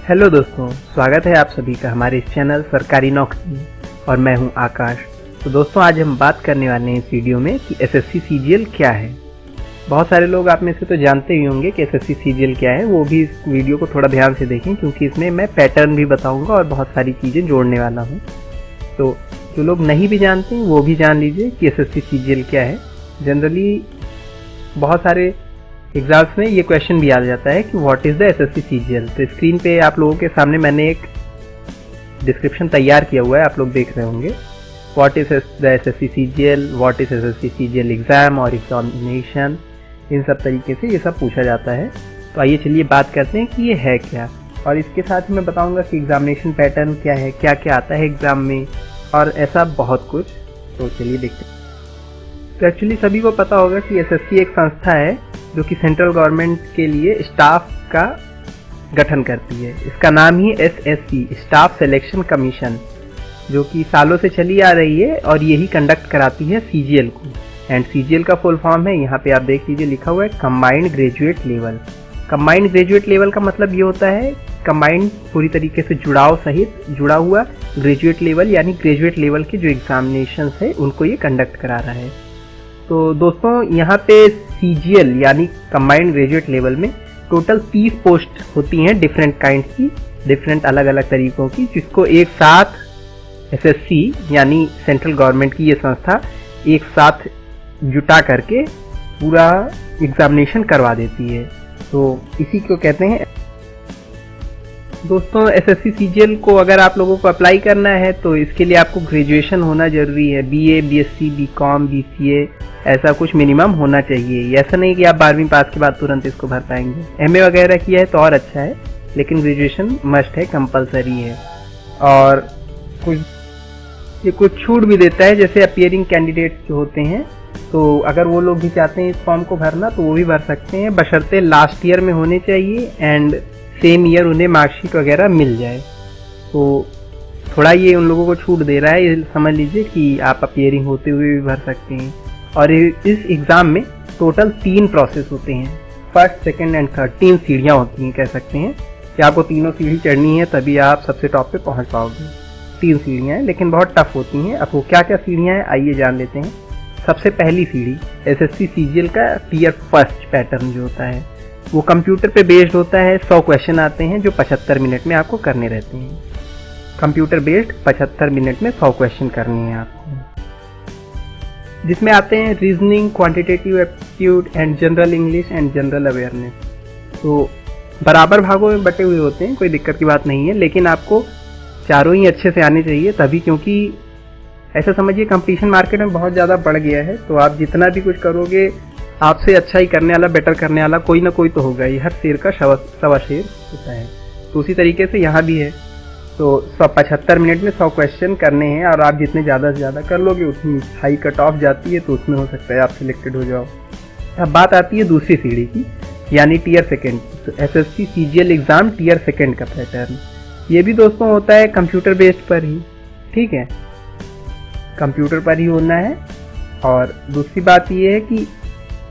Hello दोस्तों, स्वागत है आप सभी का हमारे इस चैनल सरकारी नौकरी और मैं हूं आकाश। तो दोस्तों, आज हम बात करने वाले हैं इस वीडियो में कि एसएससी सीजीएल क्या है। बहुत सारे लोग आप में से तो जानते ही होंगे कि एसएससी सीजीएल क्या है। वो भी इस वीडियो को थोड़ा ध्यान से देखें क्योंकि इसमें मैं पैटर्न भी बताऊंगा और बहुत सारी चीज़ें जोड़ने वाला हूँ। तो जो लोग नहीं भी जानते वो भी जान लीजिए कि एसएससी सीजीएल क्या है। जनरली बहुत सारे एग्जाम्स में ये क्वेश्चन भी आ जाता है कि what is the assessee CGL. तो स्क्रीन पे आप लोगों के सामने मैंने एक डिस्क्रिप्शन तैयार किया हुआ है, आप लोग देख रहे होंगे। What is the assessee CGL, what is SSC CGL exam और एग्जामिनेशन, इन सब तरीके से ये सब पूछा जाता है। तो आइए चलिए बात करते हैं कि ये है क्या, और इसके साथ ही मैं बताऊंगा कि एग्जामिनेशन पैटर्न क्या है, क्या क्या आता है एग्जाम में, और ऐसा बहुत कुछ। तो चलिए देखते हैं। तो एक्चुअली सभी को पता होगा कि एसएससी एक संस्था है जो कि सेंट्रल गवर्नमेंट के लिए स्टाफ का गठन करती है। इसका नाम ही एसएससी, स्टाफ सिलेक्शन कमीशन, जो कि सालों से चली आ रही है और यही कंडक्ट कराती है सीजीएल को। एंड सीजीएल का फुल फॉर्म है, यहाँ पे आप देख लीजिए लिखा हुआ है combined graduate level. Combined graduate level का मतलब ये होता है कंबाइंड पूरी तरीके से जुड़ाव सहित जुड़ा हुआ ग्रेजुएट लेवल, यानी ग्रेजुएट लेवल के जो एग्जामिनेशन है उनको ये कंडक्ट करा रहा है। तो दोस्तों, यहाँ पे सीजीएल यानी कंबाइंड ग्रेजुएट लेवल में टोटल 30 पोस्ट होती हैं डिफरेंट काइंड की, डिफरेंट अलग अलग तरीकों की, जिसको एक साथ एसएससी यानी सेंट्रल गवर्नमेंट की ये संस्था एक साथ जुटा करके पूरा एग्जामिनेशन करवा देती है। तो इसी को कहते हैं दोस्तों एसएससी सीजीएल को। अगर आप लोगों को अप्लाई करना है तो इसके लिए आपको ग्रेजुएशन होना जरूरी है। बीए, बीएससी, बीकॉम, बीसीए, ऐसा कुछ मिनिमम होना चाहिए। ऐसा नहीं कि आप 12वीं पास के बाद तुरंत इसको भर पाएंगे। एमए वगैरह किया है तो और अच्छा है, लेकिन ग्रेजुएशन मस्ट है, कंपलसरी है। और कुछ छूट भी देता है, जैसे अपीयरिंग कैंडिडेट्स जो होते हैं, तो अगर वो लोग भी चाहते हैं इस फॉर्म को भरना तो वो भी भर सकते हैं, बशर्ते लास्ट ईयर में होने चाहिए एंड सेम ईयर उन्हें मार्कशीट वगैरह मिल जाए। तो थोड़ा ये उन लोगों को छूट दे रहा है, ये समझ लीजिए कि आप अपीयरिंग होते हुए भी भर सकते हैं। और इस एग्ज़ाम में टोटल 3 प्रोसेस होते हैं, फर्स्ट, सेकंड एंड थर्ड। 3 सीढ़ियाँ होती हैं, कह सकते हैं कि आपको तीनों सीढ़ी चढ़नी है तभी आप सबसे टॉप पे पहुंच पाओगे। 3 सीढ़ियाँ हैं लेकिन बहुत टफ होती हैं। अब वो क्या क्या सीढ़ियाँ हैं आइए जान लेते हैं। सबसे पहली सीढ़ी एसएससी सीजीएल का टियर फर्स्ट पैटर्न जो होता है वो कंप्यूटर पे बेस्ड होता है। 100 क्वेश्चन आते हैं जो 75 मिनट में आपको करने रहते हैं। कंप्यूटर बेस्ड 75 मिनट में 100 क्वेश्चन करने हैं आपको, जिसमें आते हैं reasoning, quantitative aptitude and general English and general awareness. तो बराबर भागों में बटे हुए होते हैं, कोई दिक्कत की बात नहीं है, लेकिन आपको चारों ही अच्छे से आने चाहिए तभी, क्योंकि ऐसा समझिए कंपटीशन मार्केट में बहुत ज़्यादा बढ़ गया है। तो आप जितना भी कुछ करोगे, आपसे अच्छा ही करने वाला, बेटर करने वाला कोई ना कोई तो होगा ही। हर शेर का सवा शेर होता है, तो उसी तरीके से यहाँ भी है। तो 75 मिनट में 100 क्वेश्चन करने हैं और आप जितने ज़्यादा से ज़्यादा कर लोगे उतनी हाई कट ऑफ जाती है, तो उसमें हो सकता है आप सिलेक्टेड हो जाओ। अब बात आती है दूसरी सीढ़ी की, यानी टियर सेकेंड। तो SSC CGL exam tier second का पैटर्न ये भी दोस्तों होता है कंप्यूटर बेस्ड पर ही, ठीक है, कंप्यूटर पर ही होना है। और दूसरी बात ये है कि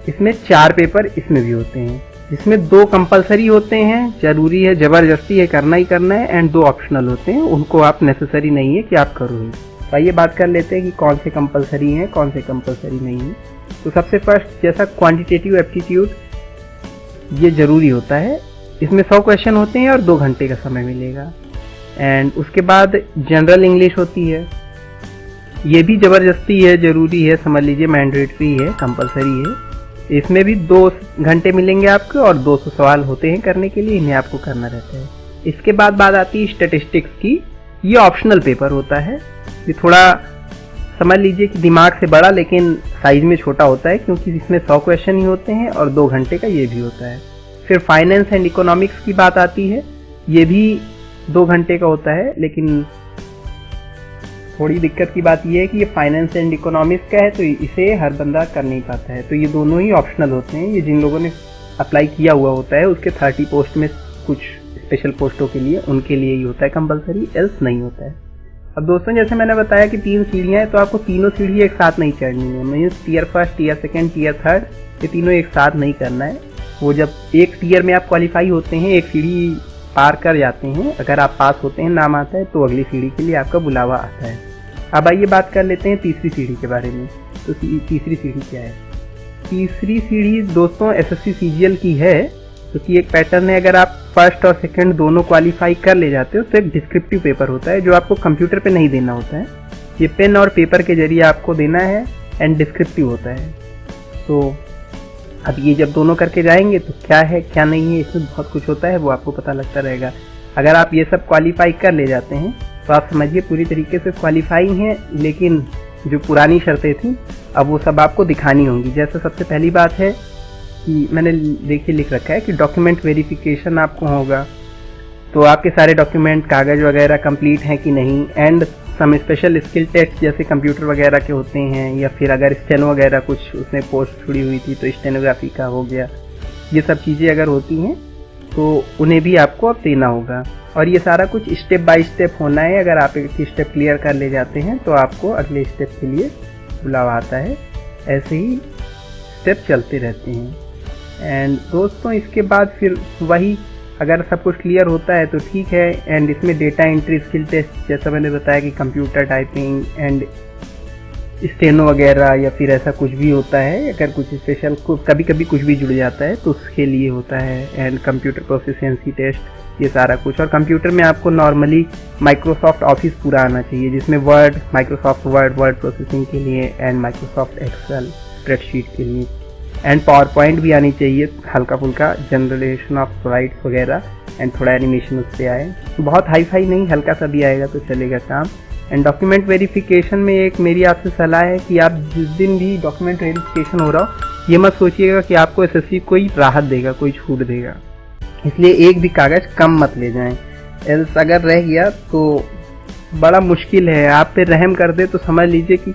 इसमें 4 पेपर इसमें भी होते हैं, जिसमें 2 कंपलसरी होते हैं, जरूरी है, ज़बरदस्ती है, करना ही करना है, एंड 2 ऑप्शनल होते हैं, उनको आप नेसेसरी नहीं है कि आप करो ही। तो आइए बात कर लेते हैं कि कौन से कंपलसरी हैं, कौन से कंपलसरी नहीं है। तो सबसे फर्स्ट, जैसा क्वांटिटेटिव एप्टीट्यूड, ये ज़रूरी होता है। इसमें 100 क्वेश्चन होते हैं और 2 घंटे का समय मिलेगा। एंड उसके बाद जनरल इंग्लिश होती है, ये भी ज़बरदस्ती है, ज़रूरी है, समझ लीजिए मैंडेटरी है, कंपलसरी है। इसमें भी 2 घंटे मिलेंगे आपको और 200 सवाल होते हैं करने के लिए, इन्हें आपको करना रहता है। इसके बाद बात आती है स्टैटिस्टिक्स की, ये ऑप्शनल पेपर होता है। ये थोड़ा समझ लीजिए कि दिमाग से बड़ा लेकिन साइज में छोटा होता है, क्योंकि इसमें 100 क्वेश्चन ही होते हैं और 2 घंटे का ये भी होता है। फिर फाइनेंस एंड इकोनॉमिक्स की बात आती है, ये भी 2 घंटे का होता है, लेकिन थोड़ी दिक्कत की बात यह है कि ये फाइनेंस एंड इकोनॉमिक्स का है, तो इसे हर बंदा कर नहीं पाता है। तो ये दोनों ही ऑप्शनल होते हैं। ये जिन लोगों ने अप्लाई किया हुआ होता है उसके 30 पोस्ट में कुछ स्पेशल पोस्टों के लिए, उनके लिए ही होता है कंपलसरी, एल्स नहीं होता है। अब दोस्तों, जैसे मैंने बताया कि 3 सीढ़ियाँ हैं, तो आपको तीनों सीढ़ी एक साथ नहीं चढ़नी है। Means tier first, tier second, tier third, ये तीनों एक साथ नहीं करना है। वो जब एक टियर में आप क्वालिफाई होते हैं, एक सीढ़ी पार कर जाते हैं, अगर आप पास होते हैं, नाम आता है, तो अगली सीढ़ी के लिए आपका बुलावा आता है। अब आइए बात कर लेते हैं तीसरी सीढ़ी के बारे में। तो तीसरी सीढ़ी क्या है? तीसरी सीढ़ी दोस्तों SSC CGL की है, क्योंकि एक पैटर्न है, अगर आप फर्स्ट और सेकंड दोनों क्वालिफाई कर ले जाते हो तो एक डिस्क्रिप्टिव पेपर होता है जो आपको कंप्यूटर पे नहीं देना होता है, ये पेन और पेपर के जरिए आपको देना है एंड डिस्क्रिप्टिव होता है। तो अब ये जब दोनों करके जाएंगे तो क्या है क्या नहीं है, इसमें बहुत कुछ होता है, वो आपको पता लगता रहेगा। अगर आप ये सब क्वालिफाई कर ले जाते हैं तो आप समझिए पूरी तरीके से क्वालिफाई हैं, लेकिन जो पुरानी शर्तें थी अब वो सब आपको दिखानी होंगी। जैसे सबसे पहली बात है कि मैंने देखिए लिख रखा है कि डॉक्यूमेंट वेरिफिकेशन आपको होगा, तो आपके सारे डॉक्यूमेंट कागज़ वगैरह कंप्लीट हैं कि नहीं, and some special skill test जैसे कंप्यूटर वगैरह के होते हैं, या फिर अगर स्टेनो वगैरह कुछ उसमें पोस्ट छुड़ी हुई थी तो स्टेनोग्राफी का हो गया, ये सब चीज़ें अगर होती हैं तो उन्हें भी आपको अब देना होगा। और ये सारा कुछ स्टेप बाय स्टेप होना है, अगर आप एक स्टेप क्लियर कर ले जाते हैं तो आपको अगले स्टेप के लिए बुलावा आता है। ऐसे ही स्टेप चलते रहते हैं। एंड दोस्तों इसके बाद फिर वही, अगर सब कुछ क्लियर होता है तो ठीक है। एंड इसमें डेटा एंट्री स्किल टेस्ट जैसा मैंने बताया कि कंप्यूटर टाइपिंग एंड स्टेनो वगैरह या फिर ऐसा कुछ भी होता है, अगर कुछ स्पेशल कभी कभी कुछ भी जुड़ जाता है तो उसके लिए होता है। एंड कंप्यूटर प्रोफिशिएंसी टेस्ट, ये सारा कुछ। और कंप्यूटर में आपको नॉर्मली माइक्रोसॉफ्ट ऑफिस पूरा आना चाहिए, जिसमें वर्ड, माइक्रोसॉफ्ट वर्ड प्रोसेसिंग के लिए, एंड माइक्रोसॉफ्ट एक्सेल स्प्रेडशीट के लिए, एंड पावर पॉइंट भी आनी चाहिए, हल्का फुल्का जनरेशन ऑफ स्लाइड्स वगैरह, एंड थोड़ा एनिमेशन उस पर आए, बहुत हाई फाई नहीं, हल्का सा भी आएगा तो चलेगा काम। एंड डॉक्यूमेंट वेरिफिकेशन में एक मेरी आपसे सलाह है कि आप जिस दिन भी डॉक्यूमेंट वेरिफिकेशन हो रहा हो, ये मत सोचिएगा कि आपको SSC कोई राहत देगा, कोई छूट देगा, इसलिए एक भी कागज़ कम मत ले जाएं। एल्स अगर रह गया तो बड़ा मुश्किल है, आप पे रहम कर दे तो समझ लीजिए कि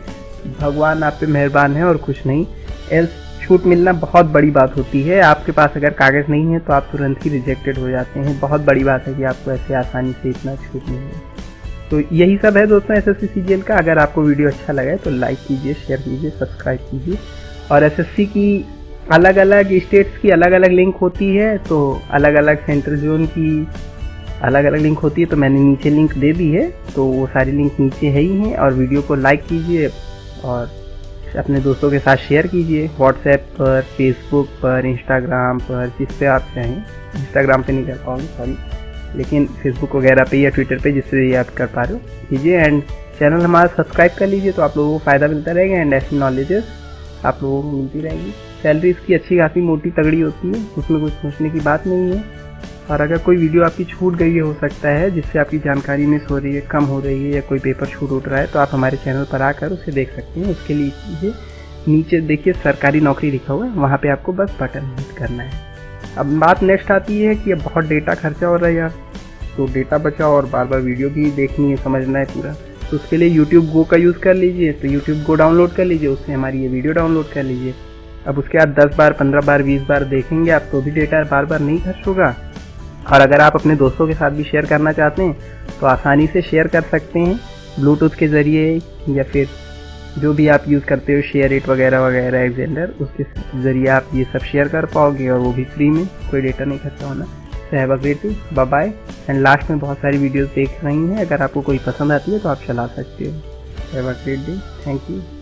भगवान आप पे मेहरबान है और कुछ नहीं। एल्स छूट मिलना बहुत बड़ी बात होती है। आपके पास अगर कागज़ नहीं है तो आप तुरंत ही रिजेक्टेड हो जाते हैं। बहुत बड़ी बात है कि आपको ऐसे आसानी से इतना छूट मिले। तो यही सब है दोस्तों SSC CGL का। अगर आपको वीडियो अच्छा लगा है तो लाइक कीजिए, शेयर कीजिए, सब्सक्राइब कीजिए। और SSC की अलग अलग स्टेट्स की अलग अलग लिंक होती है, तो अलग अलग सेंट्रल जोन की अलग अलग लिंक होती है, तो मैंने नीचे लिंक दे दी है, तो वो सारी लिंक नीचे है ही हैं। और वीडियो को लाइक कीजिए और अपने दोस्तों के साथ शेयर कीजिए, व्हाट्सएप पर, फेसबुक पर, इंस्टाग्राम पर, जिस पे आप चाहें। इंस्टाग्राम पे नहीं कर पाओगे सॉरी, लेकिन फेसबुक वगैरह पे या ट्विटर पे जिससे ये आप कर पा रहे हो कीजिए। एंड चैनल हमारा सब्सक्राइब कर लीजिए, तो आप लोगों को फ़ायदा मिलता रहेगा एंड ऐसी नॉलेजेस आप लोगों को मिलती रहेगी। सैलरी इसकी अच्छी खासी मोटी तगड़ी होती है, उसमें कुछ सोचने की बात नहीं है। और अगर कोई वीडियो आपकी छूट गई है, हो सकता है जिससे आपकी जानकारी मिस हो रही है, कम हो रही है, या कोई पेपर छूट उठ रहा है, तो आप हमारे चैनल पर आकर उसे देख सकते हैं। उसके लिए नीचे देखिए सरकारी नौकरी लिखा हुआ है, वहाँ पे आपको बस बटन हिट करना है। अब बात नेक्स्ट आती है कि अब बहुत डेटा खर्चा हो रहा है यार, तो डेटा बचाओ और बार बार वीडियो भी देखनी है, समझना है पूरा, तो उसके लिए YouTube Go का यूज़ कर लीजिए। तो YouTube Go डाउनलोड कर लीजिए, उससे हमारी ये वीडियो डाउनलोड कर लीजिए। अब उसके बाद 10 बार, 15 बार, 20 बार देखेंगे आप, तो भी डेटा बार बार नहीं खर्च होगा। और अगर आप अपने दोस्तों के साथ भी शेयर करना चाहते हैं तो आसानी से शेयर कर सकते हैं, ब्लूटूथ के ज़रिए, या फिर जो भी आप यूज़ करते हो, शेयर इट वगैरह वगैरह, एक्सेंडर, उसके ज़रिए आप ये सब शेयर कर पाओगे, और वो भी फ्री में, कोई डेटा नहीं खर्चा होना। So have a great day, bye bye. And last में बहुत सारी वीडियोस देख रही हैं, अगर आपको कोई पसंद आती है तो आप चला सकते हो। Have a great day, thank you.